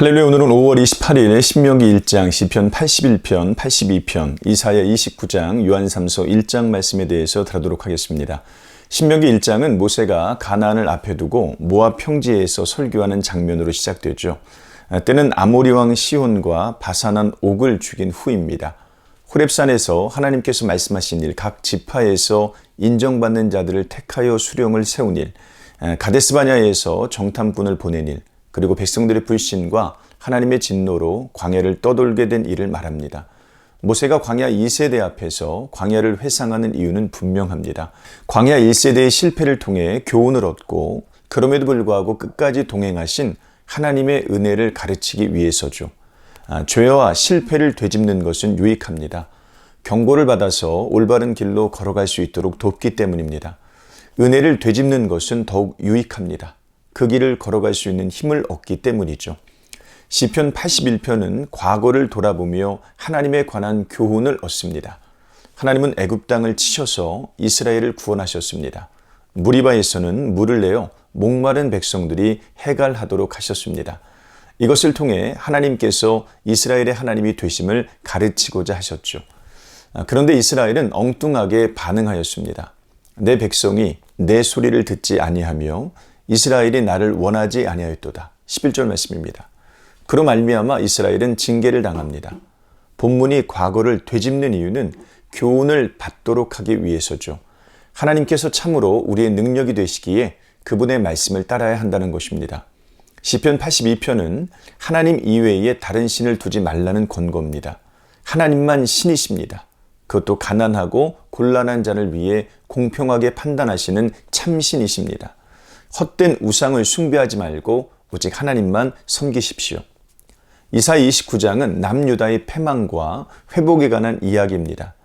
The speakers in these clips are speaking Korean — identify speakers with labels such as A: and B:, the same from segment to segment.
A: 할렐루야. 오늘은 5월 28일 신명기 1장, 시편 81편, 82편, 이사야 29장, 요한3서 1장 말씀에 대해서 다루도록 하겠습니다. 신명기 1장은 모세가 가나안을 앞에 두고 모압 평지에서 설교하는 장면으로 시작되죠. 때는 아모리 왕 시혼과 바산한 옥을 죽인 후입니다. 호렙산에서 하나님께서 말씀하신 일, 각 지파에서 인정받는 자들을 택하여 수령을 세운 일, 가데스바냐에서 정탐꾼을 보낸 일, 그리고 백성들의 불신과 하나님의 진노로 광야를 떠돌게 된 일을 말합니다. 모세가 광야 2세대 앞에서 광야를 회상하는 이유는 분명합니다. 광야 1세대의 실패를 통해 교훈을 얻고 그럼에도 불구하고 끝까지 동행하신 하나님의 은혜를 가르치기 위해서죠. 죄와 실패를 되짚는 것은 유익합니다. 경고를 받아서 올바른 길로 걸어갈 수 있도록 돕기 때문입니다. 은혜를 되짚는 것은 더욱 유익합니다. 그 길을 걸어갈 수 있는 힘을 얻기 때문이죠. 시편 81편은 과거를 돌아보며 하나님에 관한 교훈을 얻습니다. 하나님은 애굽 땅을 치셔서 이스라엘을 구원하셨습니다. 무리바에서는 물을 내어 목마른 백성들이 해갈하도록 하셨습니다. 이것을 통해 하나님께서 이스라엘의 하나님이 되심을 가르치고자 하셨죠. 그런데 이스라엘은 엉뚱하게 반응하였습니다. 내 백성이 내 소리를 듣지 아니하며 이스라엘이 나를 원하지 아니하였도다. 11절 말씀입니다. 그로 말미암아 이스라엘은 징계를 당합니다. 본문이 과거를 되짚는 이유는 교훈을 받도록 하기 위해서죠. 하나님께서 참으로 우리의 능력이 되시기에 그분의 말씀을 따라야 한다는 것입니다. 시편 82편은 하나님 이외에 다른 신을 두지 말라는 권고입니다. 하나님만 신이십니다. 그것도 가난하고 곤란한 자를 위해 공평하게 판단하시는 참신이십니다. 헛된 우상을 숭배하지 말고 오직 하나님만 섬기십시오. 이사야 29장은 남유다의 패망과 회복에 관한 이야기입니다.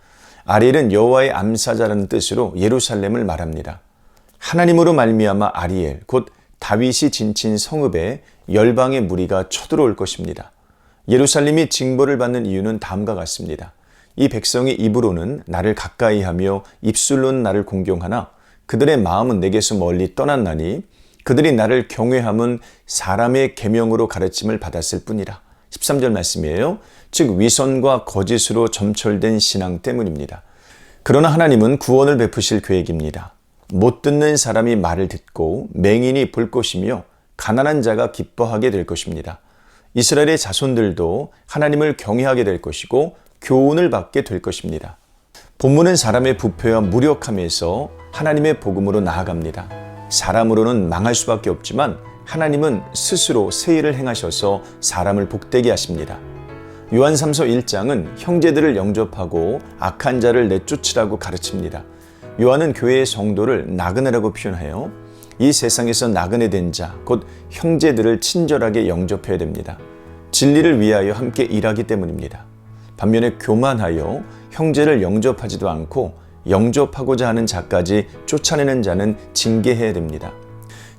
A: 아리엘은 여호와의 암사자라는 뜻으로 예루살렘을 말합니다. 하나님으로 말미암아 아리엘, 곧 다윗이 진친 성읍에 열방의 무리가 쳐들어올 것입니다. 예루살렘이 징벌을 받는 이유는 다음과 같습니다. 이 백성이 입으로는 나를 가까이하며 입술로는 나를 공경하나 그들의 마음은 내게서 멀리 떠났나니 그들이 나를 경외함은 사람의 계명으로 가르침을 받았을 뿐이라. 13절 말씀이에요. 즉 위선과 거짓으로 점철된 신앙 때문입니다. 그러나 하나님은 구원을 베푸실 계획입니다. 못 듣는 사람이 말을 듣고 맹인이 볼 것이며 가난한 자가 기뻐하게 될 것입니다. 이스라엘의 자손들도 하나님을 경외하게 될 것이고 교훈을 받게 될 것입니다. 본문은 사람의 부패와 무력함에서 하나님의 복음으로 나아갑니다. 사람으로는 망할 수밖에 없지만 하나님은 스스로 새 일을 행하셔서 사람을 복되게 하십니다. 요한3서 1장은 형제들을 영접하고 악한 자를 내쫓으라고 가르칩니다. 요한은 교회의 성도를 나그네라고 표현하여 이 세상에서 나그네 된 자, 곧 형제들을 친절하게 영접해야 됩니다. 진리를 위하여 함께 일하기 때문입니다. 반면에 교만하여 형제를 영접하지도 않고 영접하고자 하는 자까지 쫓아내는 자는 징계해야 됩니다.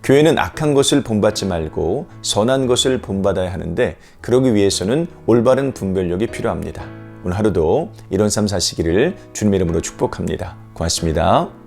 A: 교회는 악한 것을 본받지 말고 선한 것을 본받아야 하는데 그러기 위해서는 올바른 분별력이 필요합니다. 오늘 하루도 이런 삶 사시기를 주님의 이름으로 축복합니다. 고맙습니다.